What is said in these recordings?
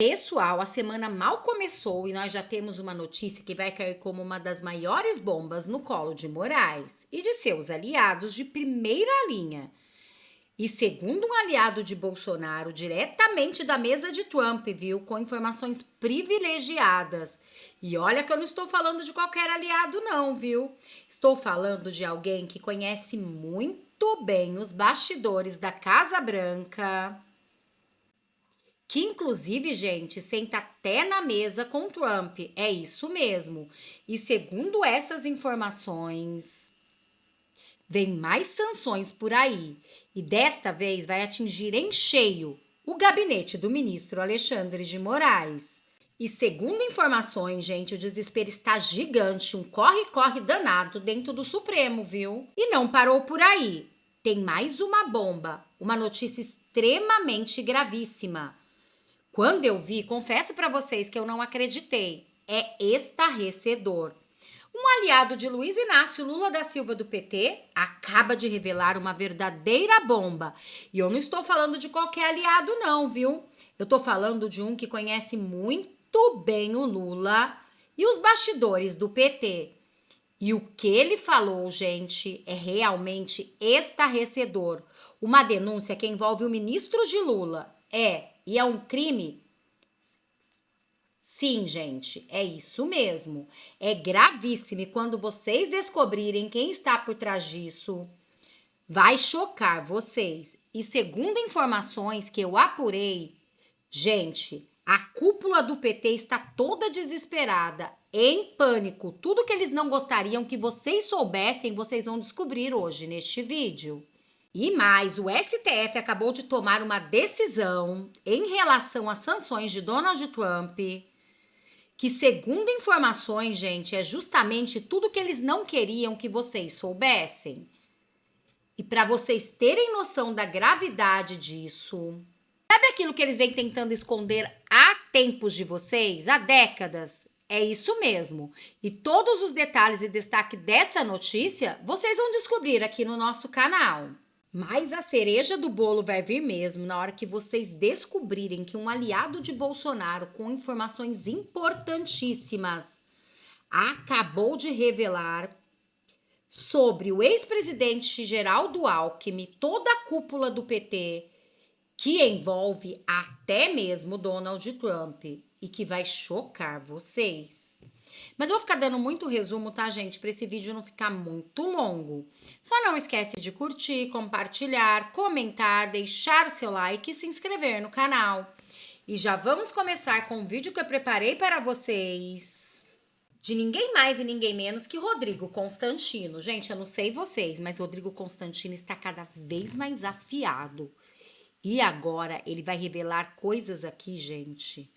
Pessoal, a semana mal começou e nós já temos uma notícia que vai cair como uma das maiores bombas no colo de Moraes e de seus aliados de primeira linha. E segundo um aliado de Bolsonaro, diretamente da mesa de Trump, viu, com informações privilegiadas. E olha que eu não estou falando de qualquer aliado não, viu? Estou falando de alguém que conhece muito bem os bastidores da Casa Branca, que inclusive, gente, senta até na mesa com Trump. É isso mesmo. E segundo essas informações, vem mais sanções por aí. E desta vez vai atingir em cheio o gabinete do ministro Alexandre de Moraes. E segundo informações, gente, o desespero está gigante, um corre-corre danado dentro do Supremo, viu? E não parou por aí. Tem mais uma bomba, uma notícia extremamente gravíssima. Quando eu vi, confesso para vocês que eu não acreditei. É estarrecedor. Um aliado de Luiz Inácio Lula da Silva do PT acaba de revelar uma verdadeira bomba. E eu não estou falando de qualquer aliado não, viu? Eu estou falando de um que conhece muito bem o Lula e os bastidores do PT. E o que ele falou, gente, é realmente estarrecedor. Uma denúncia que envolve o ministro de Lula. E é um crime? Sim, gente, é isso mesmo. É gravíssimo e quando vocês descobrirem quem está por trás disso, vai chocar vocês. E segundo informações que eu apurei, gente, a cúpula do PT está toda desesperada, em pânico. Tudo que eles não gostariam que vocês soubessem, vocês vão descobrir hoje neste vídeo. E mais, o STF acabou de tomar uma decisão em relação às sanções de Donald Trump, que segundo informações, gente, é justamente tudo que eles não queriam que vocês soubessem. E para vocês terem noção da gravidade disso, sabe aquilo que eles vêm tentando esconder há tempos de vocês, há décadas? É isso mesmo. E todos os detalhes e destaque dessa notícia, vocês vão descobrir aqui no nosso canal. Mas a cereja do bolo vai vir mesmo na hora que vocês descobrirem que um aliado de Bolsonaro com informações importantíssimas acabou de revelar sobre o ex-presidente Geraldo Alckmin, toda a cúpula do PT, que envolve até mesmo Donald Trump e que vai chocar vocês. Mas eu vou ficar dando muito resumo, tá, gente? Para esse vídeo não ficar muito longo. Só não esquece de curtir, compartilhar, comentar, deixar o seu like e se inscrever no canal. E já vamos começar com um vídeo que eu preparei para vocês. De ninguém mais e ninguém menos que Rodrigo Constantino. Gente, eu não sei vocês, mas Rodrigo Constantino está cada vez mais afiado. E agora ele vai revelar coisas aqui, gente.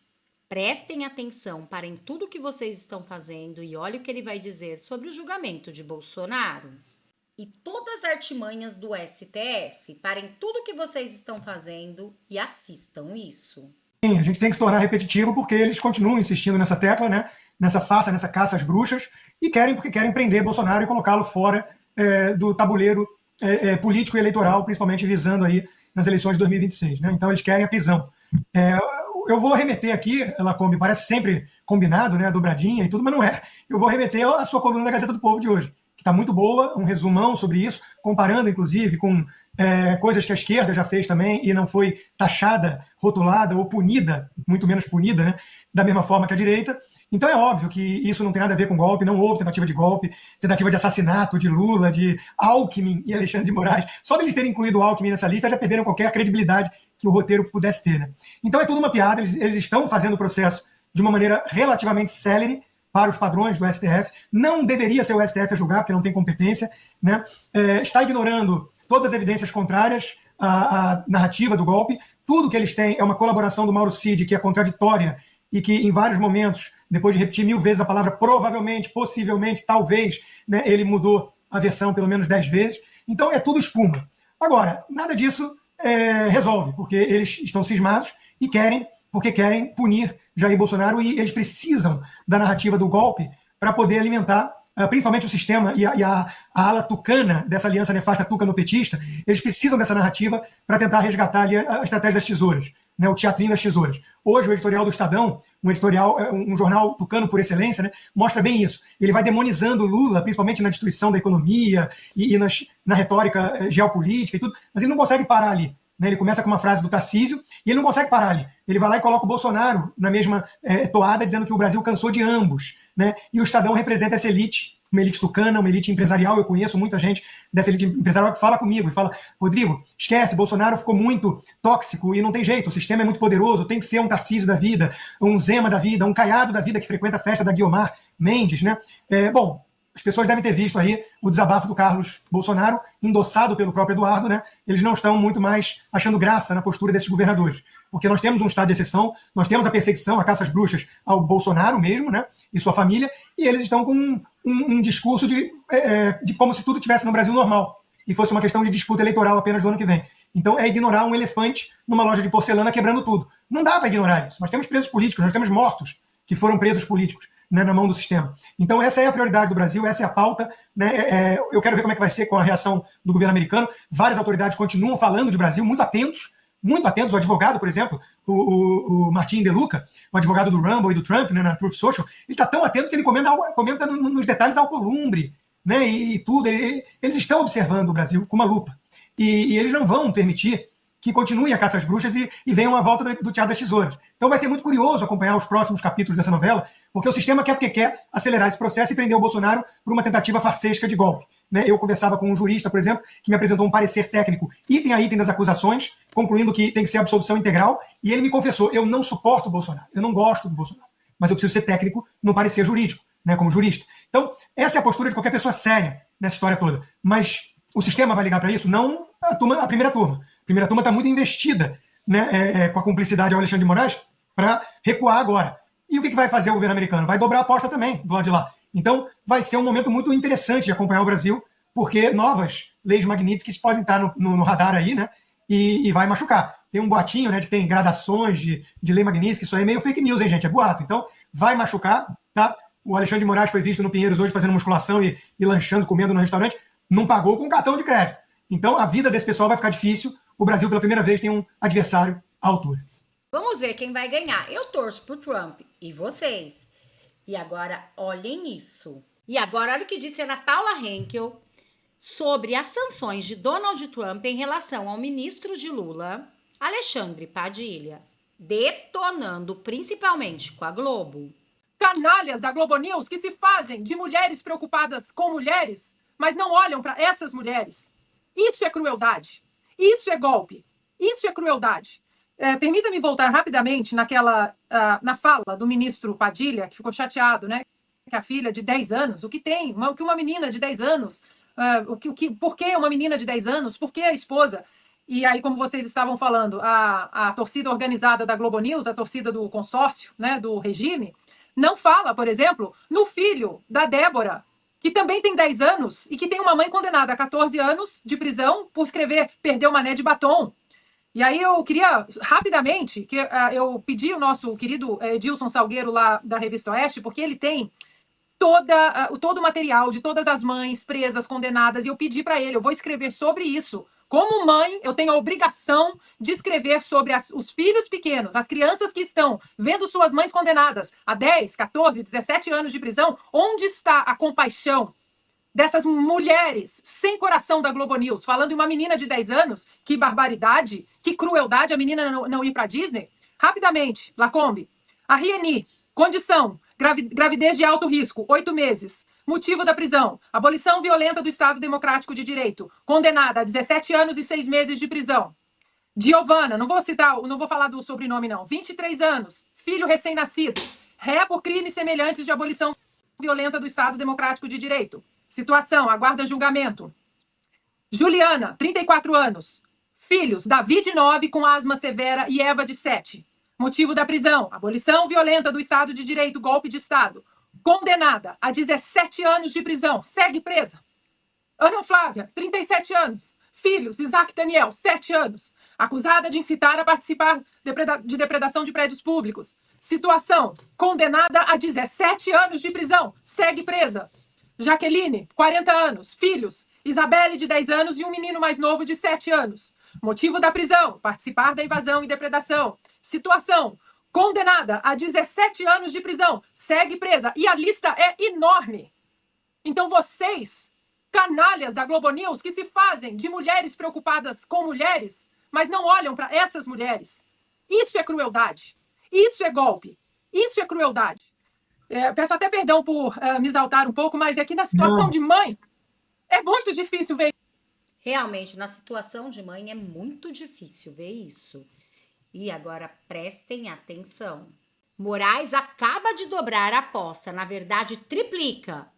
Prestem atenção, parem tudo que vocês estão fazendo e olhem o que ele vai dizer sobre o julgamento de Bolsonaro. E todas as artimanhas do STF, parem tudo que vocês estão fazendo e assistam isso. Sim, a gente tem que se tornar repetitivo porque eles continuam insistindo nessa tecla, né? Nessa farsa, nessa caça às bruxas, e porque querem prender Bolsonaro e colocá-lo fora do tabuleiro político e eleitoral, principalmente visando aí nas eleições de 2026. Né? Então eles querem a prisão. Eu vou remeter aqui, Lacombe, parece sempre combinado, né, dobradinha e tudo, mas não é. Eu vou remeter à sua coluna da Gazeta do Povo de hoje, que está muito boa, um resumão sobre isso, comparando, inclusive, com coisas que a esquerda já fez também e não foi taxada, rotulada ou punida, muito menos punida, né, da mesma forma que a direita. Então é óbvio que isso não tem nada a ver com golpe, não houve tentativa de golpe, tentativa de assassinato de Lula, de Alckmin e Alexandre de Moraes. Só deles terem incluído o Alckmin nessa lista já perderam qualquer credibilidade que o roteiro pudesse ter. Né? Então é tudo uma piada, eles estão fazendo o processo de uma maneira relativamente célere para os padrões do STF. Não deveria ser o STF a julgar, porque não tem competência. Né? Está ignorando todas as evidências contrárias à narrativa do golpe. Tudo que eles têm é uma colaboração do Mauro Cid, que é contraditória e que em vários momentos, depois de repetir 1000 vezes a palavra provavelmente, possivelmente, talvez, né, ele mudou a versão pelo menos 10 vezes. Então é tudo espuma. Agora, nada disso resolve, porque eles estão cismados e porque querem punir Jair Bolsonaro e eles precisam da narrativa do golpe para poder alimentar principalmente o sistema a ala tucana dessa aliança nefasta tucano-petista, eles precisam dessa narrativa para tentar resgatar ali a estratégia das tesouras, né, o teatrinho das tesouras. Hoje, o editorial do Estadão, um jornal tucano por excelência, né, mostra bem isso. Ele vai demonizando o Lula, principalmente na destruição da economia e na retórica geopolítica e tudo, mas ele não consegue parar ali. Né? Ele começa com uma frase do Tarcísio e ele não consegue parar ali. Ele vai lá e coloca o Bolsonaro na mesma toada, dizendo que o Brasil cansou de ambos. Né? E o Estadão representa essa elite, uma elite tucana, uma elite empresarial. Eu conheço muita gente dessa elite empresarial que fala comigo e fala: Rodrigo, esquece, Bolsonaro ficou muito tóxico e não tem jeito, o sistema é muito poderoso, tem que ser um Tarcísio da vida, um Zema da vida, um Caiado da vida que frequenta a festa da Guiomar Mendes. Né? Bom, as pessoas devem ter visto aí o desabafo do Carlos Bolsonaro, endossado pelo próprio Eduardo, né? Eles não estão muito mais achando graça na postura desses governadores. Porque nós temos um estado de exceção, nós temos a perseguição, a caça às bruxas ao Bolsonaro mesmo, né? E sua família, e eles estão com um discurso de como se tudo estivesse no Brasil normal, e fosse uma questão de disputa eleitoral apenas do ano que vem. Então é ignorar um elefante numa loja de porcelana quebrando tudo. Não dá para ignorar isso. Nós temos presos políticos, nós temos mortos que foram presos políticos, né, na mão do sistema. Então essa é a prioridade do Brasil, essa é a pauta. Né? Eu quero ver como é que vai ser com a reação do governo americano. Várias autoridades continuam falando de Brasil, muito atentos. O advogado, por exemplo, o Martin De Luca, o advogado do Rumble e do Trump, né, na Truth Social, ele está tão atento que ele comenta nos detalhes Alcolumbre, né, e tudo. Eles estão observando o Brasil com uma lupa. E eles não vão permitir que continue a caça às bruxas e venha uma volta do Teatro das Tesouras. Então vai ser muito curioso acompanhar os próximos capítulos dessa novela, porque o sistema quer porque quer acelerar esse processo e prender o Bolsonaro por uma tentativa farsesca de golpe. Né? Eu conversava com um jurista, por exemplo, que me apresentou um parecer técnico item a item das acusações, concluindo que tem que ser absolvição integral, e ele me confessou: eu não suporto o Bolsonaro, eu não gosto do Bolsonaro, mas eu preciso ser técnico no parecer jurídico, né, como jurista. Então, essa é a postura de qualquer pessoa séria nessa história toda. Mas o sistema vai ligar para isso? Não a primeira turma. A primeira turma está muito investida, né, com a cumplicidade ao Alexandre de Moraes para recuar agora. E o que vai fazer o governo americano? Vai dobrar a aposta também do lado de lá. Então, vai ser um momento muito interessante de acompanhar o Brasil, porque novas leis Magnitsky podem estar no radar aí, né? E vai machucar. Tem um boatinho, né, de que tem gradações de lei Magnitsky, isso aí é meio fake news, hein, gente? É boato. Então, vai machucar, tá? O Alexandre de Moraes foi visto no Pinheiros hoje fazendo musculação e lanchando, comendo no restaurante, não pagou com cartão de crédito. Então, a vida desse pessoal vai ficar difícil. O Brasil, pela primeira vez, tem um adversário à altura. Vamos ver quem vai ganhar. Eu torço pro Trump. E vocês? E agora, olhem isso. E agora, olha o que disse a Ana Paula Henkel sobre as sanções de Donald Trump em relação ao ministro de Lula, Alexandre Padilha, detonando principalmente com a Globo. Canalhas da Globo News que se fazem de mulheres preocupadas com mulheres, mas não olham para essas mulheres. Isso é crueldade. Isso é golpe. Isso é crueldade. Permita-me voltar rapidamente na fala do ministro Padilha, que ficou chateado, né? Que a filha de 10 anos, o que uma menina de 10 anos, por que uma menina de 10 anos, por que a esposa? E aí, como vocês estavam falando, a torcida organizada da Globo News, a torcida do consórcio, né, do regime, não fala, por exemplo, no filho da Débora, que também tem 10 anos e que tem uma mãe condenada a 14 anos de prisão por escrever Perdeu Mané de Batom. E aí eu queria, rapidamente, que eu pedi o nosso querido Edilson Salgueiro lá da Revista Oeste, porque ele tem todo o material de todas as mães presas, condenadas, e eu pedi para ele, eu vou escrever sobre isso. Como mãe, eu tenho a obrigação de escrever sobre os filhos pequenos, as crianças que estão vendo suas mães condenadas a 10, 14, 17 anos de prisão. Onde está a compaixão dessas mulheres sem coração da Globo News, falando de uma menina de 10 anos? Que barbaridade, que crueldade a menina não ir para Disney. Rapidamente, Lacombe, a Rieni, condição, gravidez de alto risco, 8 meses. Motivo da prisão: abolição violenta do Estado Democrático de Direito. Condenada a 17 anos e 6 meses de prisão. Giovana, não vou falar do sobrenome não. 23 anos, filho recém-nascido. Ré por crimes semelhantes de abolição violenta do Estado Democrático de Direito. Situação: aguarda julgamento. Juliana, 34 anos. Filhos: Davi de 9 com asma severa e Eva de 7. Motivo da prisão: abolição violenta do Estado de Direito, golpe de Estado. Condenada a 17 anos de prisão. Segue presa. Ana Flávia, 37 anos. Filhos: Isaac Daniel, 7 anos. Acusada de incitar a participar de depredação de prédios públicos. Situação: condenada a 17 anos de prisão. Segue presa. Jaqueline, 40 anos, filhos, Isabelle, de 10 anos, e um menino mais novo, de 7 anos. Motivo da prisão: participar da invasão e depredação. Situação: condenada a 17 anos de prisão, segue presa. E a lista é enorme. Então vocês, canalhas da Globo News, que se fazem de mulheres preocupadas com mulheres, mas não olham para essas mulheres. Isso é crueldade. Isso é golpe. Isso é crueldade. Peço até perdão por me exaltar um pouco, mas é que na situação de mãe é muito difícil ver. Realmente, na situação de mãe é muito difícil ver isso. E agora prestem atenção. Moraes acaba de dobrar a aposta, na verdade triplica.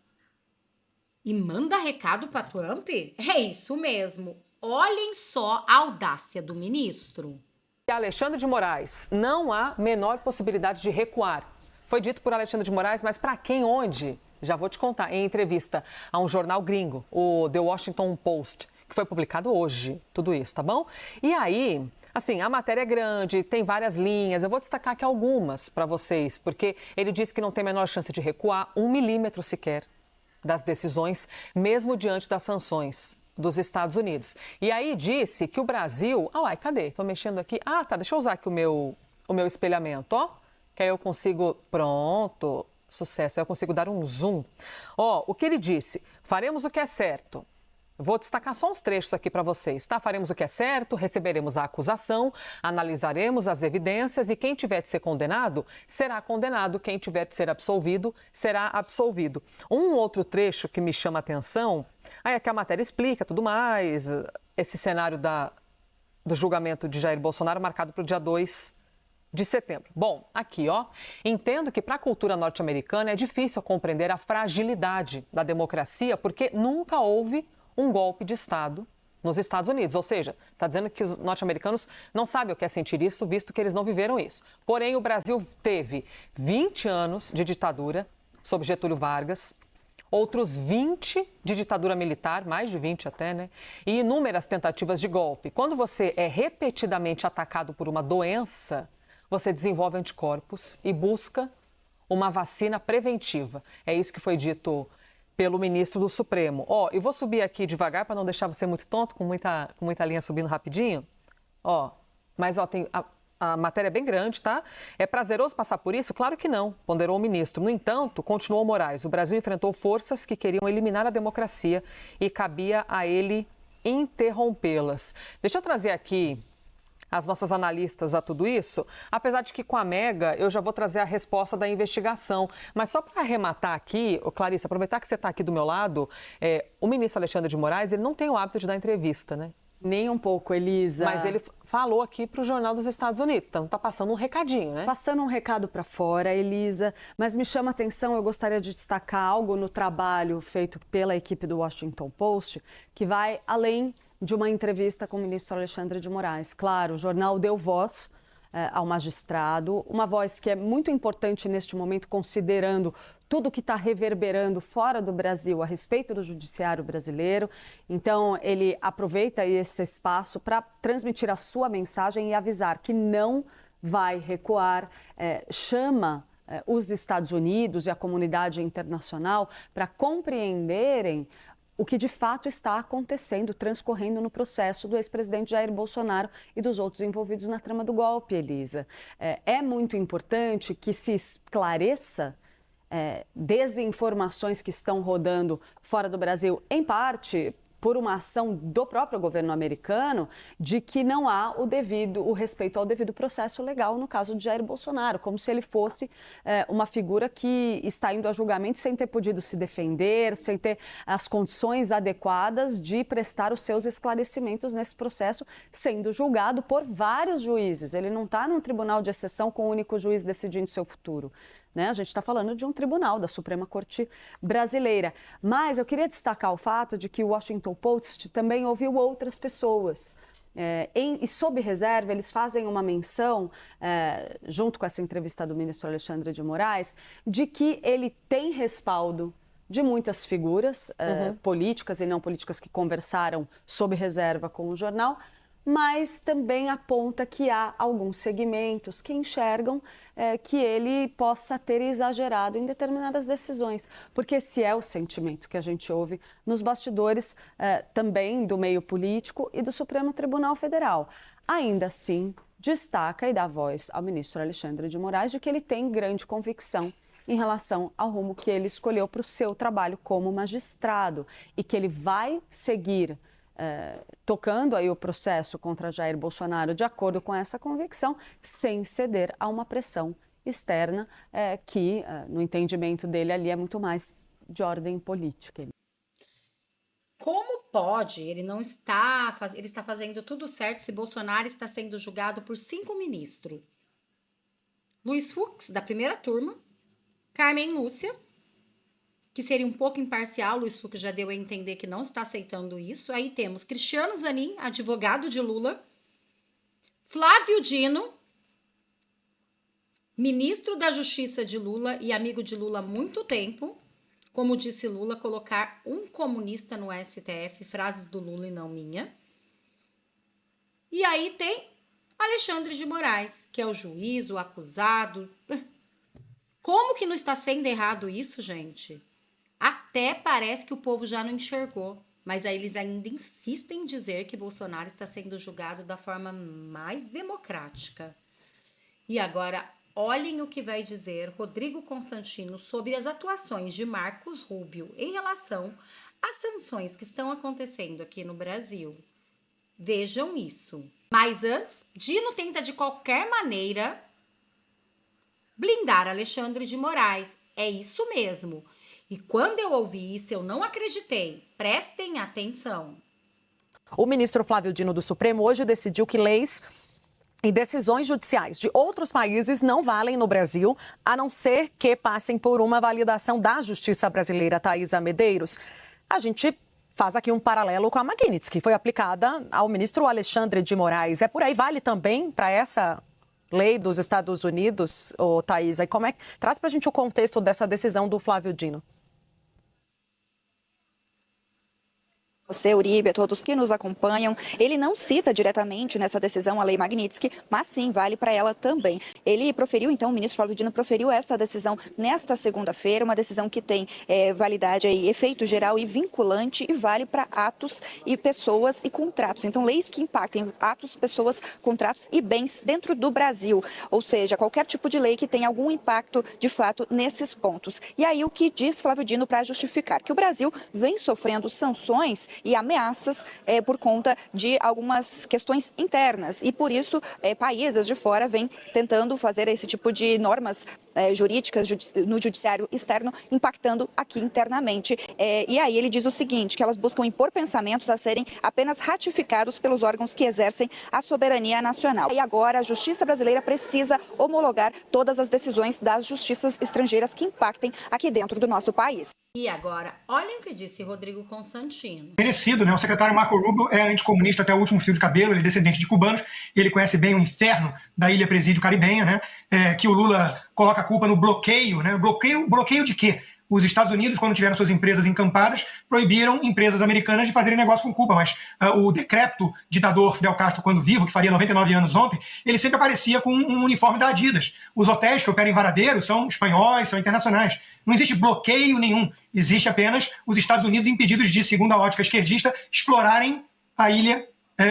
E manda recado para Trump? É isso mesmo. Olhem só a audácia do ministro. Alexandre de Moraes, não há menor possibilidade de recuar. Foi dito por Alexandre de Moraes, mas para quem, onde? Já vou te contar. Em entrevista a um jornal gringo, o The Washington Post, que foi publicado hoje, tudo isso, tá bom? E aí, assim, a matéria é grande, tem várias linhas, eu vou destacar aqui algumas para vocês, porque ele disse que não tem a menor chance de recuar 1 milímetro sequer das decisões, mesmo diante das sanções dos Estados Unidos. E aí disse que o Brasil... cadê? Tô mexendo aqui. Tá, deixa eu usar aqui o meu espelhamento, ó. Que aí eu consigo... Pronto, sucesso. Aí eu consigo dar um zoom. O que ele disse? Faremos o que é certo. Vou destacar só uns trechos aqui para vocês, tá? Faremos o que é certo, receberemos a acusação, analisaremos as evidências e quem tiver de ser condenado, será condenado. Quem tiver de ser absolvido, será absolvido. Um outro trecho que me chama a atenção, é que a matéria explica tudo mais, esse cenário do julgamento de Jair Bolsonaro marcado para o dia 2 de setembro. Bom, aqui, entendo que para a cultura norte-americana é difícil compreender a fragilidade da democracia, porque nunca houve um golpe de Estado nos Estados Unidos. Ou seja, está dizendo que os norte-americanos não sabem o que é sentir isso, visto que eles não viveram isso. Porém, o Brasil teve 20 anos de ditadura sob Getúlio Vargas, outros 20 de ditadura militar, mais de 20 até, né? E inúmeras tentativas de golpe. Quando você é repetidamente atacado por uma doença, você desenvolve anticorpos e busca uma vacina preventiva. É isso que foi dito pelo ministro do Supremo. E vou subir aqui devagar para não deixar você muito tonto, com muita linha subindo rapidinho. Mas tem a matéria é bem grande, tá? É prazeroso passar por isso? Claro que não, ponderou o ministro. No entanto, continuou Moraes, o Brasil enfrentou forças que queriam eliminar a democracia e cabia a ele interrompê-las. Deixa eu trazer aqui as nossas analistas a tudo isso, apesar de que com a Mega eu já vou trazer a resposta da investigação. Mas só para arrematar aqui, Clarice, aproveitar que você está aqui do meu lado, o ministro Alexandre de Moraes, ele não tem o hábito de dar entrevista, né? Nem um pouco, Elisa. Mas ele falou aqui para o Jornal dos Estados Unidos, então está passando um recadinho, né? Passando um recado para fora, Elisa, mas me chama a atenção, eu gostaria de destacar algo no trabalho feito pela equipe do Washington Post, que vai além de uma entrevista com o ministro Alexandre de Moraes. Claro, o jornal deu voz ao magistrado, uma voz que é muito importante neste momento, considerando tudo que está reverberando fora do Brasil a respeito do judiciário brasileiro. Então, ele aproveita esse espaço para transmitir a sua mensagem e avisar que não vai recuar, chama os Estados Unidos e a comunidade internacional para compreenderem o que de fato está acontecendo, transcorrendo no processo do ex-presidente Jair Bolsonaro e dos outros envolvidos na trama do golpe, Elisa. É muito importante que se esclareça desinformações que estão rodando fora do Brasil, em parte por uma ação do próprio governo americano, de que não há o respeito ao devido processo legal no caso de Jair Bolsonaro, como se ele fosse uma figura que está indo a julgamento sem ter podido se defender, sem ter as condições adequadas de prestar os seus esclarecimentos nesse processo, sendo julgado por vários juízes. Ele não está num tribunal de exceção com um único juiz decidindo seu futuro. A gente está falando de um tribunal da Suprema Corte Brasileira. Mas eu queria destacar o fato de que o Washington Post também ouviu outras pessoas. E sob reserva, eles fazem uma menção, junto com essa entrevista do ministro Alexandre de Moraes, de que ele tem respaldo de muitas figuras políticas e não políticas que conversaram sob reserva com o jornal, mas também aponta que há alguns segmentos que enxergam que ele possa ter exagerado em determinadas decisões, porque esse é o sentimento que a gente ouve nos bastidores também do meio político e do Supremo Tribunal Federal. Ainda assim, destaca e dá voz ao ministro Alexandre de Moraes de que ele tem grande convicção em relação ao rumo que ele escolheu para o seu trabalho como magistrado e que ele vai seguir tocando aí o processo contra Jair Bolsonaro de acordo com essa convicção, sem ceder a uma pressão externa que, no entendimento dele ali, é muito mais de ordem política. Como pode? Ele não está, ele está fazendo tudo certo se Bolsonaro está sendo julgado por 5 ministros. Luiz Fux, da primeira turma, Carmen Lúcia, que seria um pouco imparcial, Luiz Fux já deu a entender que não está aceitando isso. Aí temos Cristiano Zanin, advogado de Lula, Flávio Dino, ministro da Justiça de Lula e amigo de Lula há muito tempo. Como disse Lula, colocar um comunista no STF, frases do Lula e não minha. E aí tem Alexandre de Moraes, que é o juiz, o acusado. Como que não está sendo errado isso, gente? Até parece que o povo já não enxergou, mas aí eles ainda insistem em dizer que Bolsonaro está sendo julgado da forma mais democrática. E agora, olhem o que vai dizer Rodrigo Constantino sobre as atuações de Marcos Rubio em relação às sanções que estão acontecendo aqui no Brasil. Vejam isso. Mas antes, Dino tenta de qualquer maneira blindar Alexandre de Moraes. É isso mesmo. E quando eu ouvi isso, eu não acreditei. Prestem atenção. O ministro Flávio Dino do Supremo hoje decidiu que leis e decisões judiciais de outros países não valem no Brasil, a não ser que passem por uma validação da justiça brasileira. Thaisa Medeiros, a gente faz aqui um paralelo com a Magnitsky, que foi aplicada ao ministro Alexandre de Moraes. É por aí, vale também para essa lei dos Estados Unidos, Thaisa? E como é? Traz para a gente o contexto dessa decisão do Flávio Dino. Você, Uribe, a todos que nos acompanham, ele não cita diretamente nessa decisão a Lei Magnitsky, mas sim, vale para ela também. Ele proferiu, então, o ministro Flávio Dino proferiu essa decisão nesta segunda-feira, uma decisão que tem validade aí, efeito geral e vinculante, e vale para atos e pessoas e contratos. Então, leis que impactem atos, pessoas, contratos e bens dentro do Brasil, ou seja, qualquer tipo de lei que tenha algum impacto, de fato, nesses pontos. E aí, o que diz Flávio Dino para justificar? Que o Brasil vem sofrendo sanções e ameaças por conta de algumas questões internas. E por isso, países de fora vêm tentando fazer esse tipo de normas jurídicas no judiciário externo, impactando aqui internamente. E aí ele diz o seguinte, que elas buscam impor pensamentos a serem apenas ratificados pelos órgãos que exercem a soberania nacional. E agora a justiça brasileira precisa homologar todas as decisões das justiças estrangeiras que impactem aqui dentro do nosso país. E agora, olhem o que disse Rodrigo Constantino. Merecido, né? O secretário Marco Rubio é anticomunista até o último fio de cabelo, ele é descendente de cubanos, ele conhece bem o inferno da ilha presídio caribenha, né? Que o Lula coloca a culpa no bloqueio, né? Bloqueio de quê? Os Estados Unidos, quando tiveram suas empresas encampadas, proibiram empresas americanas de fazerem negócio com Cuba, mas o decrépito ditador Fidel Castro, quando vivo, que faria 99 anos ontem, ele sempre aparecia com um uniforme da Adidas. Os hotéis que operam em Varadeiro são espanhóis, são internacionais. Não existe bloqueio nenhum, existe apenas os Estados Unidos impedidos de, segundo a ótica esquerdista, explorarem a ilha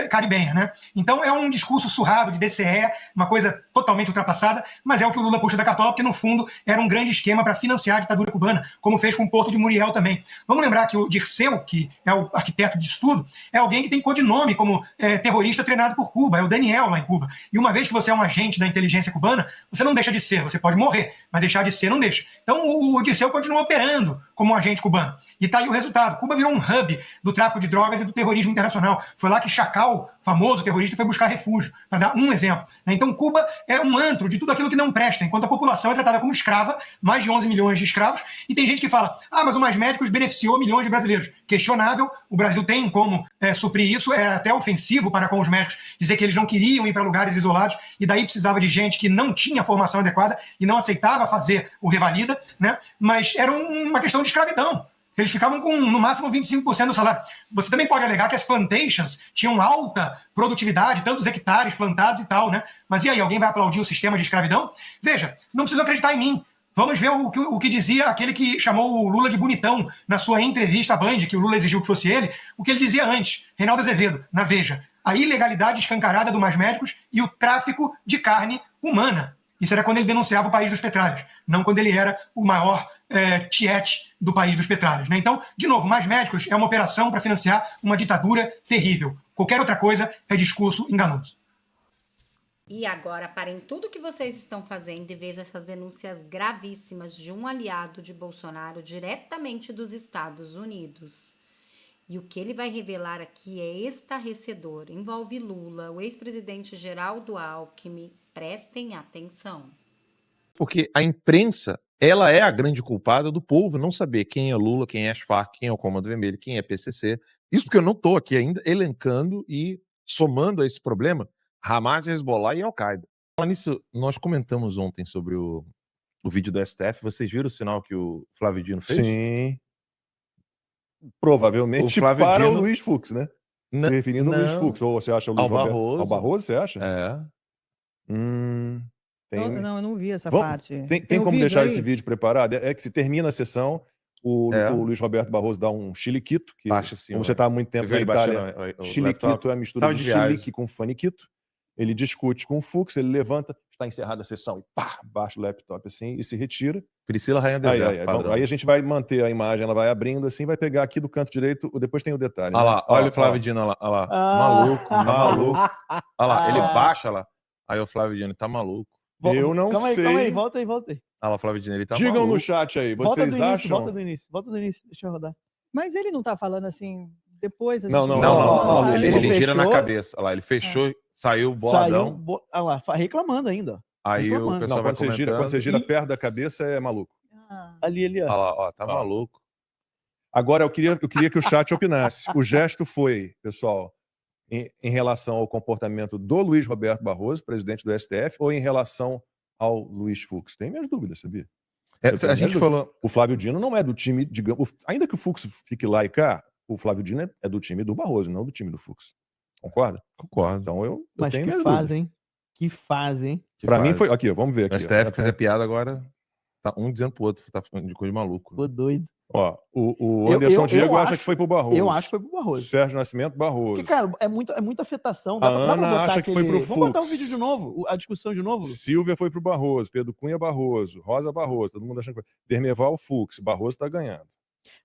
caribenha, né? Então é um discurso surrado de DCE, uma coisa totalmente ultrapassada, mas é o que o Lula puxa da cartola, porque no fundo era um grande esquema para financiar a ditadura cubana, como fez com o Porto de Muriel também. Vamos lembrar que o Dirceu, que é o arquiteto disso tudo, é alguém que tem codinome como terrorista treinado por Cuba, é o Daniel lá em Cuba. E uma vez que você é um agente da inteligência cubana, você não deixa de ser, você pode morrer, mas deixar de ser não deixa. Então o Dirceu continua operando como um agente cubano. E tá aí o resultado. Cuba virou um hub do tráfico de drogas e do terrorismo internacional. Foi lá que Chacal, famoso terrorista, foi buscar refúgio, para dar um exemplo. Então Cuba é um antro de tudo aquilo que não presta, enquanto a população é tratada como escrava, mais de 11 milhões de escravos, e tem gente que fala, mas o Mais Médicos beneficiou milhões de brasileiros. Questionável, o Brasil tem como suprir isso, é até ofensivo para com os médicos dizer que eles não queriam ir para lugares isolados, e daí precisava de gente que não tinha formação adequada e não aceitava fazer o revalida, né? Mas era uma questão de escravidão. Eles ficavam com, no máximo, 25% do salário. Você também pode alegar que as plantations tinham alta produtividade, tantos hectares plantados e tal, né? Mas e aí, alguém vai aplaudir o sistema de escravidão? Veja, não precisa acreditar em mim. Vamos ver o que dizia aquele que chamou o Lula de bonitão na sua entrevista à Band, que o Lula exigiu que fosse ele, o que ele dizia antes, Reinaldo Azevedo, na Veja. A ilegalidade escancarada do Mais Médicos e o tráfico de carne humana. Isso era quando ele denunciava o país dos petralhas, não quando ele era o maior tiete do país dos petralhas, né? Então, de novo, Mais Médicos é uma operação para financiar uma ditadura terrível. Qualquer outra coisa é discurso enganoso. E agora, parem tudo que vocês estão fazendo e vejam essas denúncias gravíssimas de um aliado de Bolsonaro diretamente dos Estados Unidos. E o que ele vai revelar aqui é estarrecedor. Envolve Lula, o ex-presidente Geraldo Alckmin. Prestem atenção. Porque a imprensa, ela é a grande culpada do povo não saber quem é Lula, quem é as Farc, quem é o Comando Vermelho, quem é PCC. Isso porque eu não estou aqui ainda elencando e somando a esse problema Hamas, Hezbollah e Al-Qaeda. Falando nisso, nós comentamos ontem sobre o vídeo do STF. Vocês viram o sinal que o Flávio Dino fez? Sim. Provavelmente Flávio para Dino... o Luiz Fux, né? Se referindo ao Luiz Fux. Ou você acha o Luiz Roberto? Ao Barroso, você acha? É. Não, eu não vi essa parte. Tem como deixar esse vídeo preparado? É que se termina a sessão, o Luiz Roberto Barroso dá um chiliquito, que baixa assim, como você está há muito tempo na Itália, chiliquito é a mistura de chilique com faniquito. Ele discute com o Fux, ele levanta, está encerrada a sessão e pá, baixa o laptop assim e se retira. Priscila Rainha Deserto. Aí a gente vai manter a imagem, ela vai abrindo assim, vai pegar aqui do canto direito, depois tem o detalhe. Olha lá, olha o Flávio Dino, olha lá. Maluco. Olha lá, ele baixa lá. Aí o Flávio Dino tá maluco. Eu não sei. Calma aí, volta aí. Olha lá, o Flávio Dino, ele tá Digam maluco. no chat aí, vocês acham? Volta do início, deixa eu rodar. Mas ele não tá falando assim, depois... Não. Ele gira na cabeça. Olha lá, ele fechou, saiu boladão. Olha lá, reclamando ainda. Aí o pessoal vai comentando. Quando você gira perto da cabeça, é maluco. Ali, ó. Olha lá, ó, tá maluco. Agora, eu queria que o chat opinasse. O gesto foi, pessoal, em relação ao comportamento do Luiz Roberto Barroso, presidente do STF, ou em relação ao Luiz Fux? Tem minhas dúvidas, sabia? A gente falou... O Flávio Dino não é do time, digamos... Ainda que o Fux fique lá e cá, o Flávio Dino é do time do Barroso, não do time do Fux. Concorda? Concordo. Então eu Mas tenho que fazem, que fazem. Pra mim foi... Aqui, vamos ver aqui. O STF fazer piada agora, tá um dizendo pro outro, tá falando de coisa de maluco. Ficou doido. Ó, o Anderson Diego acha que foi pro Barroso. Eu acho que foi pro Barroso. Sérgio Nascimento, Barroso. Porque, cara, é muita afetação. A Ana acha que foi pro Fux. Vamos botar o vídeo de novo, a discussão de novo. Silvia foi pro Barroso, Pedro Cunha, Barroso, Rosa, Barroso, todo mundo achando que foi. Dermeval, Fux, Barroso tá ganhando.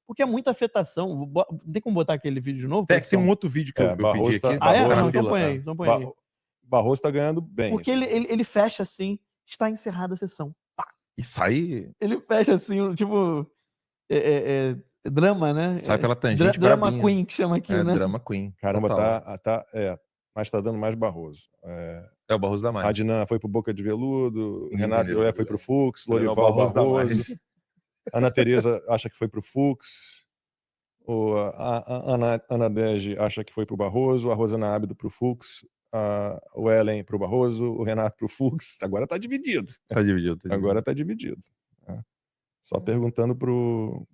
Porque é muita afetação. Tem como botar aquele vídeo de novo? Tem um outro vídeo que eu pedi aqui. Então põe aí. Barroso tá ganhando bem. Porque ele fecha assim, está encerrada a sessão. Pá. E sai... Ele fecha assim, tipo... drama, né? Sai pela tangente. Drama Queen, que chama aqui, né? Drama Queen. Caramba, mas tá dando mais Barroso. É o Barroso da mais. Adnan foi pro Boca de Veludo, Renato Euler foi pro Fux, Lorival Barroso. Ana Tereza acha que foi pro Fux. A Ana Dege acha que foi pro Barroso. A Rosana Ábido pro Fux. O Ellen pro Barroso. O Renato pro Fux. Agora tá dividido. Agora tá dividido. Só perguntando pro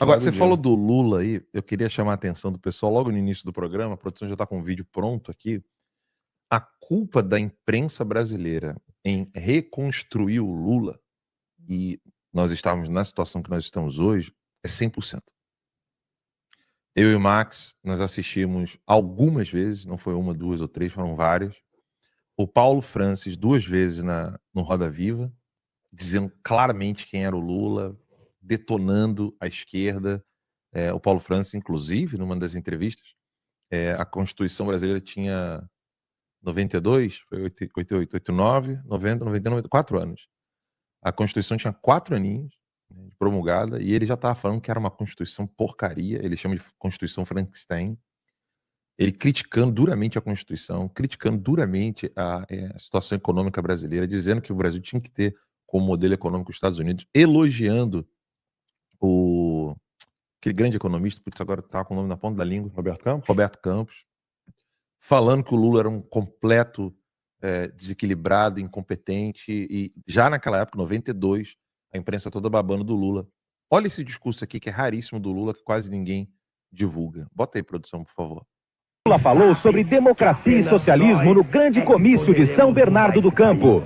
Agora, você falou do Lula aí, eu queria chamar a atenção do pessoal logo no início do programa, a produção já está com o vídeo pronto aqui. A culpa da imprensa brasileira em reconstruir o Lula, e nós estávamos na situação que nós estamos hoje, é 100%. Eu e o Max, nós assistimos algumas vezes, não foi uma, duas ou três, foram várias. O Paulo Francis 2 vezes no Roda Viva, dizendo claramente quem era o Lula, detonando a esquerda. O Paulo Francis, inclusive, numa das entrevistas, a Constituição brasileira tinha 92, foi 88, 89, 90, 99, 4 anos. A Constituição tinha 4 aninhos, né, promulgada, e ele já estava falando que era uma Constituição porcaria, ele chama de Constituição Frankenstein. Ele criticando duramente a Constituição, criticando duramente a situação econômica brasileira, dizendo que o Brasil tinha que ter como modelo econômico os Estados Unidos, elogiando aquele grande economista, putz, agora tá com o nome na ponta da língua, Roberto Campos, falando que o Lula era um completo desequilibrado, incompetente, e já naquela época, 92, a imprensa toda babando do Lula, Olha esse discurso aqui que é raríssimo do Lula, que quase ninguém divulga. Bota aí, produção, por favor. Lula falou sobre democracia e socialismo no grande comício de São Bernardo do Campo.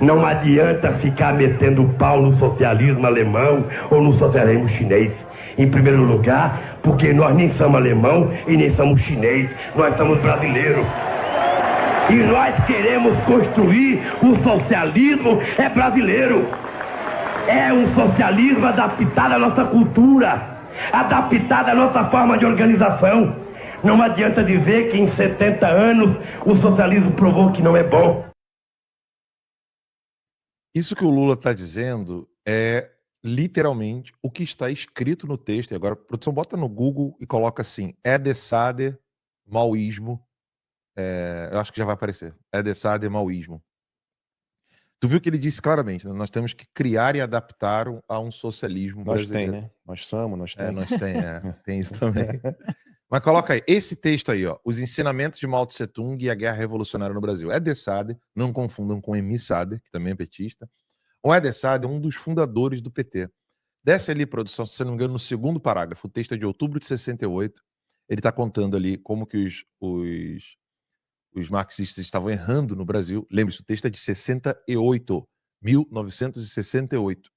Não adianta ficar metendo o pau no socialismo alemão ou no socialismo chinês. Em primeiro lugar, porque nós nem somos alemão e nem somos chinês, nós somos brasileiros. E nós queremos construir o socialismo brasileiro. É um socialismo adaptado à nossa cultura, adaptado à nossa forma de organização. Não adianta dizer que em 70 anos o socialismo provou que não é bom. Isso que o Lula está dizendo é literalmente o que está escrito no texto. E agora, a produção, bota no Google e coloca assim: Ede Sader, maoísmo. Eu acho que já vai aparecer. Ede Sader, maoísmo. Tu viu que ele disse claramente, né? Nós temos que criar e adaptar a um socialismo brasileiro. Nós tem, né? Nós somos, nós tem. Nós tem, tem isso também. Mas coloca aí, esse texto aí, ó, os ensinamentos de Mao Tse Tung e a guerra revolucionária no Brasil. Ede Sader, não confundam com Emi Sader, que também é petista. O Ede Sader é um dos fundadores do PT. Desce ali, produção, se não me engano, no segundo parágrafo, o texto é de outubro de 68. Ele está contando ali como que os marxistas estavam errando no Brasil. Lembre-se, o texto é de 68, 1968.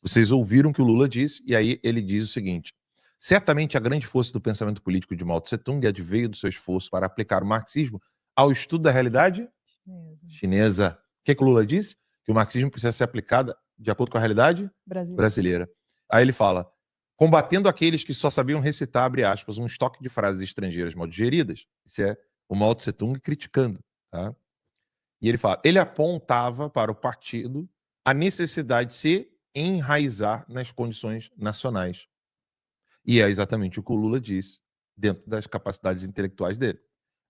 Vocês ouviram o que o Lula disse, e aí ele diz o seguinte: certamente a grande força do pensamento político de Mao Tse Tung adveio do seu esforço para aplicar o marxismo ao estudo da realidade chinesa. O que o Lula disse? Que o marxismo precisa ser aplicado de acordo com a realidade brasileira. Aí ele fala: combatendo aqueles que só sabiam recitar, abre aspas, um estoque de frases estrangeiras mal digeridas. Isso é o Mao Tse Tung criticando. Tá? E ele fala, ele apontava para o partido a necessidade de se enraizar nas condições nacionais. E é exatamente o que o Lula disse dentro das capacidades intelectuais dele.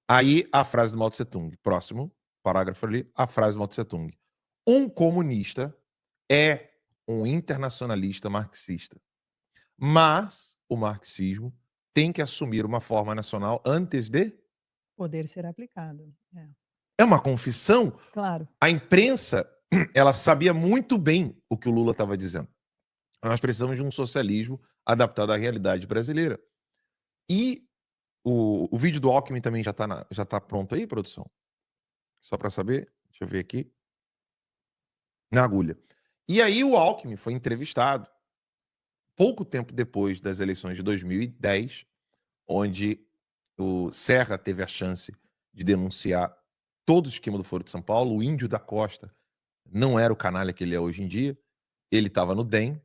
Aí a frase do Mao Tse Tung, próximo parágrafo ali, a frase do Mao Tse Tung. Um comunista é um internacionalista marxista. Mas o marxismo tem que assumir uma forma nacional antes de poder ser aplicado. É uma confissão. Claro. A imprensa, ela sabia muito bem o que o Lula estava dizendo. Nós precisamos de um socialismo adaptado à realidade brasileira. E o vídeo do Alckmin também já está pronto aí, produção? Só para saber. Deixa eu ver aqui. Na agulha. E aí o Alckmin foi entrevistado pouco tempo depois das eleições de 2010, onde o Serra teve a chance de denunciar todo o esquema do Foro de São Paulo. O Índio da Costa não era o canalha que ele é hoje em dia. Ele estava no DEM,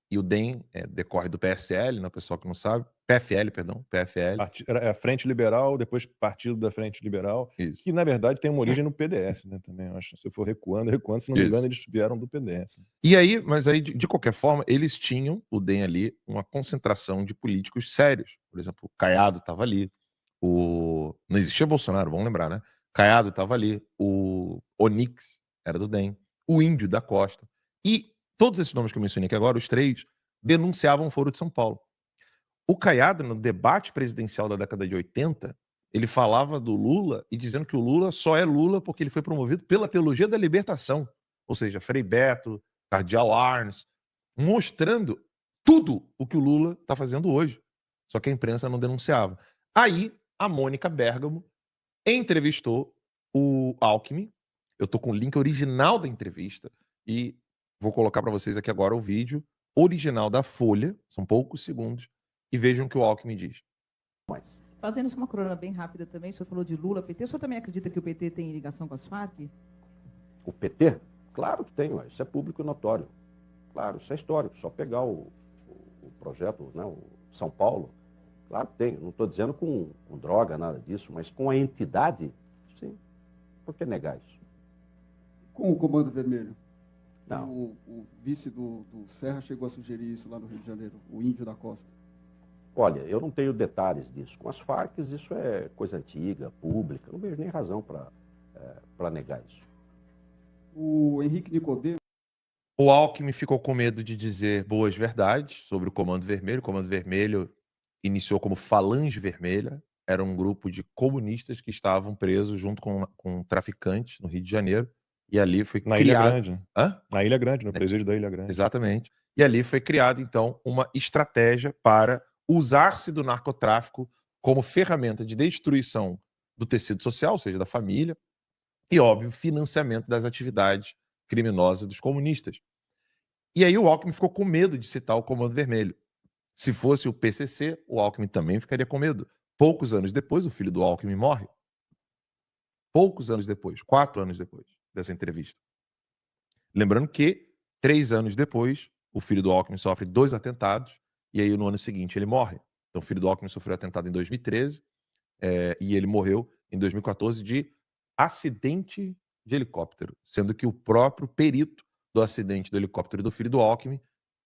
e o DEM decorre do PSL, né, o pessoal que não sabe. PFL, perdão, PFL. É a Frente Liberal, depois Partido da Frente Liberal, Isso. Que na verdade tem uma origem no PDS, né, também. Eu acho, se eu for recuando, se não me engano, eles vieram do PDS. E aí, mas aí, de qualquer forma, eles tinham, o DEM ali, uma concentração de políticos sérios. Por exemplo, o Caiado estava ali, não existia Bolsonaro, vamos lembrar, né? Caiado estava ali, o Onix era do DEM, o Índio da Costa. E todos esses nomes que eu mencionei aqui agora, os três, denunciavam o Foro de São Paulo. O Caiado, no debate presidencial da década de 80, ele falava do Lula e dizendo que o Lula só é Lula porque ele foi promovido pela teologia da libertação. Ou seja, Frei Beto, Cardeal Arns, mostrando tudo o que o Lula está fazendo hoje. Só que a imprensa não denunciava. Aí, a Mônica Bergamo entrevistou o Alckmin. Eu estou com o link original da entrevista e vou colocar para vocês aqui agora o vídeo original da Folha, são poucos segundos, e vejam o que o Alckmin diz. Fazendo uma crônica bem rápida também, o senhor falou de Lula, PT. O senhor também acredita que o PT tem ligação com as Farc? O PT? Claro que tem, isso é público e notório. Claro, isso é histórico. Só pegar o projeto, né, o São Paulo, claro que tem. Não estou dizendo com droga, nada disso, mas com a entidade, sim. Por que negar isso? Com o Comando Vermelho? Não. O vice do Serra chegou a sugerir isso lá no Rio de Janeiro, o Índio da Costa. Olha, eu não tenho detalhes disso. Com as Farc, isso é coisa antiga, pública. Não vejo nem razão para negar isso. O Henrique Nicodemo. O Alckmin ficou com medo de dizer boas verdades sobre o Comando Vermelho. O Comando Vermelho iniciou como Falange Vermelha. Era um grupo de comunistas que estavam presos junto com traficantes no Rio de Janeiro. E ali foi Na criado... Ilha Grande. Hã? Na Ilha Grande, no presídio da Ilha Grande. Exatamente. E ali foi criada, então, uma estratégia para usar-se do narcotráfico como ferramenta de destruição do tecido social, ou seja, da família, e, óbvio, financiamento das atividades criminosas dos comunistas. E aí o Alckmin ficou com medo de citar o Comando Vermelho. Se fosse o PCC, o Alckmin também ficaria com medo. Poucos anos depois, o filho do Alckmin morre. Poucos anos depois, 4 anos depois dessa entrevista. Lembrando que 3 anos depois, o filho do Alckmin sofre 2 atentados e aí no ano seguinte ele morre. Então o filho do Alckmin sofreu atentado em 2013 e ele morreu em 2014 de acidente de helicóptero, sendo que o próprio perito do acidente do helicóptero do filho do Alckmin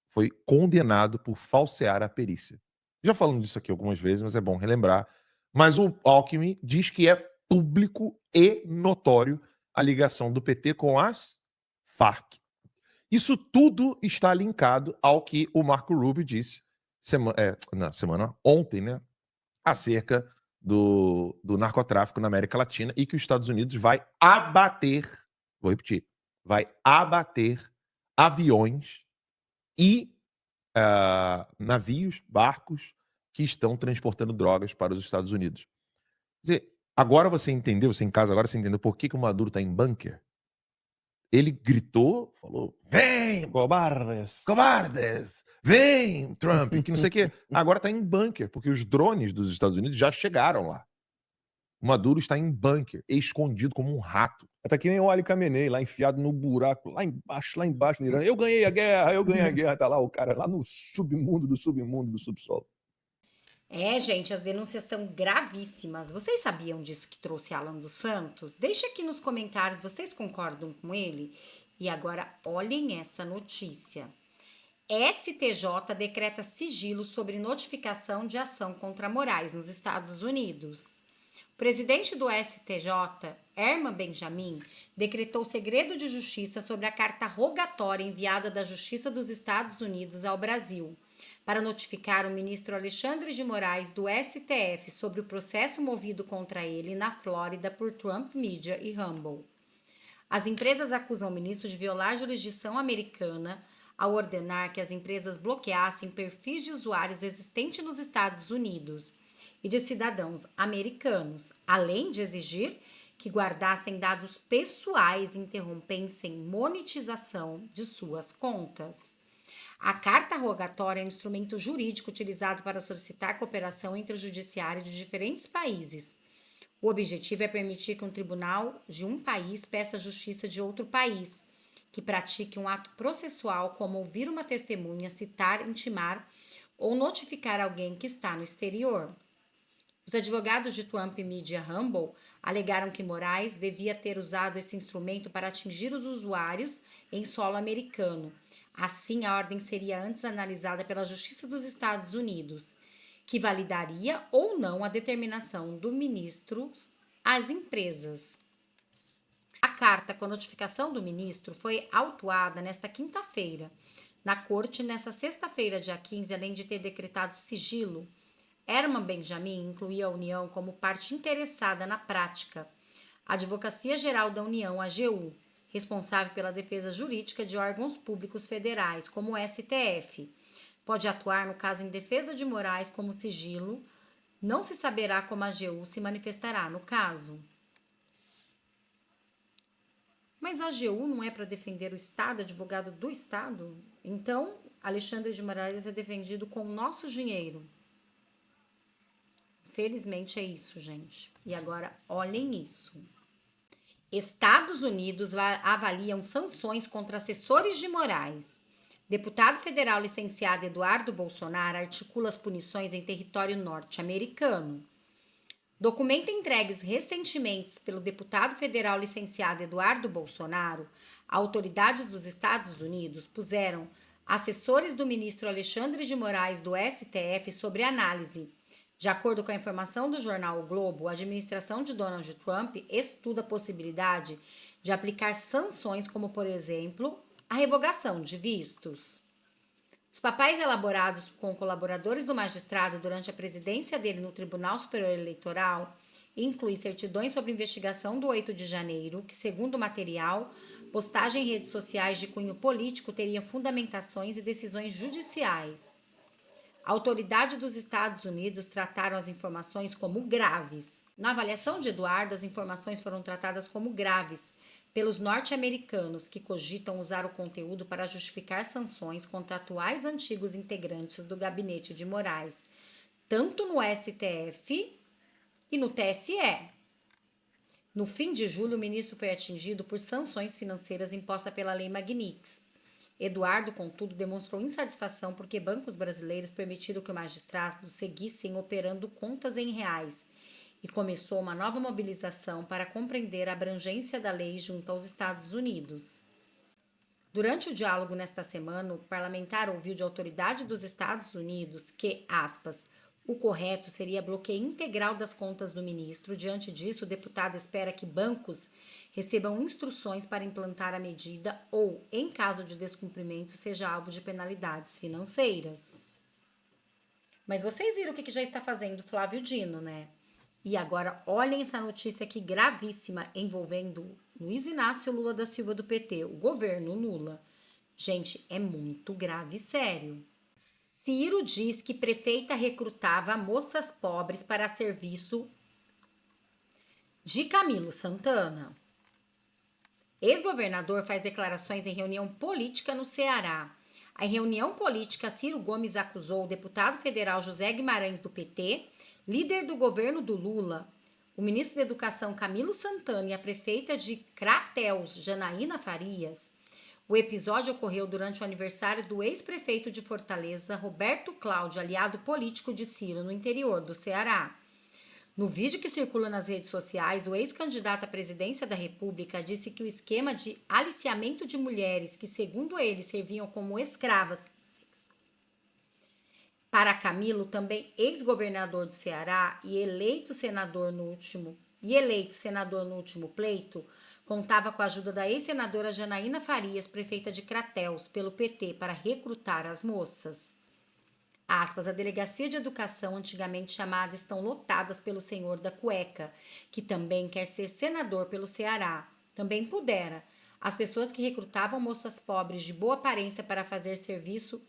foi condenado por falsear a perícia. Já falamos disso aqui algumas vezes, mas é bom relembrar. Mas o Alckmin diz que é público e notório a ligação do PT com as Farc. Isso tudo está linkado ao que o Marco Rubio disse ontem, né, acerca do narcotráfico na América Latina e que os Estados Unidos vai abater, vou repetir, vai abater aviões e navios, barcos que estão transportando drogas para os Estados Unidos. Quer dizer, agora você entendeu, você em casa agora você entendeu por que o Maduro está em bunker? Ele gritou, falou, vem, cobardes, cobardes, vem, Trump, que não sei o quê. Agora está em bunker, porque os drones dos Estados Unidos já chegaram lá. O Maduro está em bunker, escondido como um rato. Tá que nem o Ali Khamenei, lá enfiado no buraco, lá embaixo no Irã. Eu ganhei a guerra, tá lá o cara, lá no submundo do subsolo. Gente, as denúncias são gravíssimas. Vocês sabiam disso que trouxe Alan dos Santos? Deixa aqui nos comentários, vocês concordam com ele? E agora, olhem essa notícia. STJ decreta sigilo sobre notificação de ação contra Moraes nos Estados Unidos. O presidente do STJ, Herman Benjamin, decretou segredo de justiça sobre a carta rogatória enviada da Justiça dos Estados Unidos ao Brasil, para notificar o ministro Alexandre de Moraes do STF sobre o processo movido contra ele na Flórida por Trump Media e Rumble. As empresas acusam o ministro de violar a jurisdição americana ao ordenar que as empresas bloqueassem perfis de usuários existentes nos Estados Unidos e de cidadãos americanos, além de exigir que guardassem dados pessoais e interrompessem monetização de suas contas. A carta rogatória é um instrumento jurídico utilizado para solicitar cooperação entre o judiciário de diferentes países. O objetivo é permitir que um tribunal de um país peça a justiça de outro país, que pratique um ato processual como ouvir uma testemunha, citar, intimar ou notificar alguém que está no exterior. Os advogados de Trump Media Rumble alegaram que Moraes devia ter usado esse instrumento para atingir os usuários em solo americano. Assim, a ordem seria antes analisada pela Justiça dos Estados Unidos, que validaria ou não a determinação do ministro às empresas. A carta com a notificação do ministro foi autuada nesta quinta-feira. Na corte, nesta sexta-feira, dia 15, além de ter decretado sigilo, Herman Benjamin incluía a União como parte interessada na prática. A Advocacia Geral da União, AGU, responsável pela defesa jurídica de órgãos públicos federais, como o STF, pode atuar no caso em defesa de Moraes como sigilo. Não se saberá como a AGU se manifestará no caso. Mas a AGU não é para defender o Estado, advogado do Estado? Então, Alexandre de Moraes é defendido com o nosso dinheiro. Felizmente é isso, gente. E agora, olhem isso. Estados Unidos avaliam sanções contra assessores de Moraes. Deputado federal licenciado Eduardo Bolsonaro articula as punições em território norte-americano. Documento entregues recentemente pelo deputado federal licenciado Eduardo Bolsonaro, autoridades dos Estados Unidos puseram assessores do ministro Alexandre de Moraes do STF sobre análise. De acordo com a informação do jornal O Globo, a administração de Donald Trump estuda a possibilidade de aplicar sanções como, por exemplo, a revogação de vistos. Os papéis elaborados com colaboradores do magistrado durante a presidência dele no Tribunal Superior Eleitoral incluem certidões sobre investigação do 8 de janeiro, que, segundo o material, postagem em redes sociais de cunho político teriam fundamentações e decisões judiciais. A autoridade dos Estados Unidos trataram as informações como graves. Na avaliação de Eduardo, as informações foram tratadas como graves pelos norte-americanos que cogitam usar o conteúdo para justificar sanções contra atuais antigos integrantes do gabinete de Moraes, tanto no STF e no TSE. No fim de julho, o ministro foi atingido por sanções financeiras impostas pela Lei Magnitsky. Eduardo, contudo, demonstrou insatisfação porque bancos brasileiros permitiram que o magistrado seguissem operando contas em reais e começou uma nova mobilização para compreender a abrangência da lei junto aos Estados Unidos. Durante o diálogo nesta semana, o parlamentar ouviu de autoridade dos Estados Unidos que, aspas, o correto seria bloqueio integral das contas do ministro. Diante disso, o deputado espera que bancos recebam instruções para implantar a medida ou, em caso de descumprimento, seja alvo de penalidades financeiras. Mas vocês viram o que já está fazendo Flávio Dino, né? E agora, olhem essa notícia aqui gravíssima envolvendo Luiz Inácio Lula da Silva do PT, o governo Lula. Gente, é muito grave e sério. Ciro diz que prefeita recrutava moças pobres para serviço de Camilo Santana. Ex-governador faz declarações em reunião política no Ceará. Em reunião política, Ciro Gomes acusou o deputado federal José Guimarães do PT, líder do governo do Lula, o ministro da Educação Camilo Santana e a prefeita de Crateús, Janaína Farias. O episódio ocorreu durante o aniversário do ex-prefeito de Fortaleza, Roberto Cláudio, aliado político de Ciro, no interior do Ceará. No vídeo que circula nas redes sociais, o ex-candidato à presidência da República disse que o esquema de aliciamento de mulheres, que segundo ele serviam como escravas para Camilo, também ex-governador do Ceará e eleito senador no último pleito, contava com a ajuda da ex-senadora Janaína Farias, prefeita de Crateús, pelo PT, para recrutar as moças. Aspas, a Delegacia de Educação, antigamente chamada, estão lotadas pelo senhor da cueca, que também quer ser senador pelo Ceará. Também pudera. As pessoas que recrutavam moças pobres de boa aparência para fazer serviço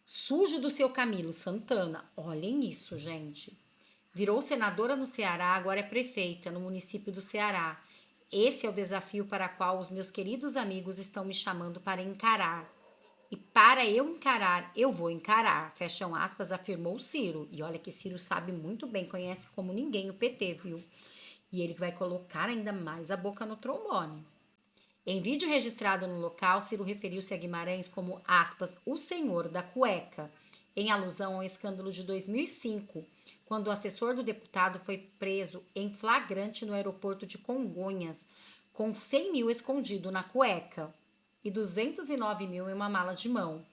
sujo do seu Camilo Santana. Olhem isso, gente. Virou senadora no Ceará, agora é prefeita no município do Ceará. Esse é o desafio para o qual os meus queridos amigos estão me chamando para encarar. E para eu encarar, eu vou encarar, fecham aspas, afirmou Ciro. E olha que Ciro sabe muito bem, conhece como ninguém o PT, viu? E ele vai colocar ainda mais a boca no trombone. Em vídeo registrado no local, Ciro referiu-se a Guimarães como, aspas, o senhor da cueca, em alusão ao escândalo de 2005, quando o assessor do deputado foi preso em flagrante no aeroporto de Congonhas, com 100 mil escondido na cueca e 209 mil em uma mala de mão.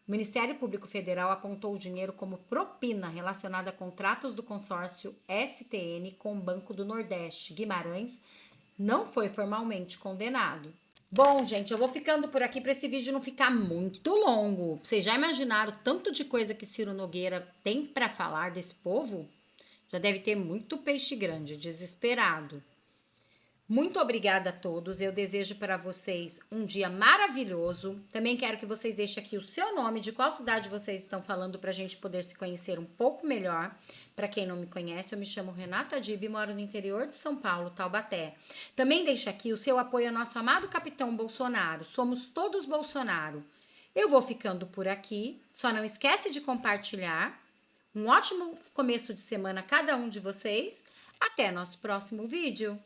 O Ministério Público Federal apontou o dinheiro como propina relacionada a contratos do consórcio STN com o Banco do Nordeste. Guimarães não foi formalmente condenado. Bom, gente, eu vou ficando por aqui para esse vídeo não ficar muito longo. Vocês já imaginaram o tanto de coisa que Ciro Nogueira tem para falar desse povo? Já deve ter muito peixe grande, desesperado. Muito obrigada a todos, eu desejo para vocês um dia maravilhoso. Também quero que vocês deixem aqui o seu nome, de qual cidade vocês estão falando, para a gente poder se conhecer um pouco melhor. Para quem não me conhece, eu me chamo Renata Dib e moro no interior de São Paulo, Taubaté. Também deixa aqui o seu apoio ao nosso amado capitão Bolsonaro, somos todos Bolsonaro. Eu vou ficando por aqui, só não esquece de compartilhar. Um ótimo começo de semana a cada um de vocês. Até nosso próximo vídeo.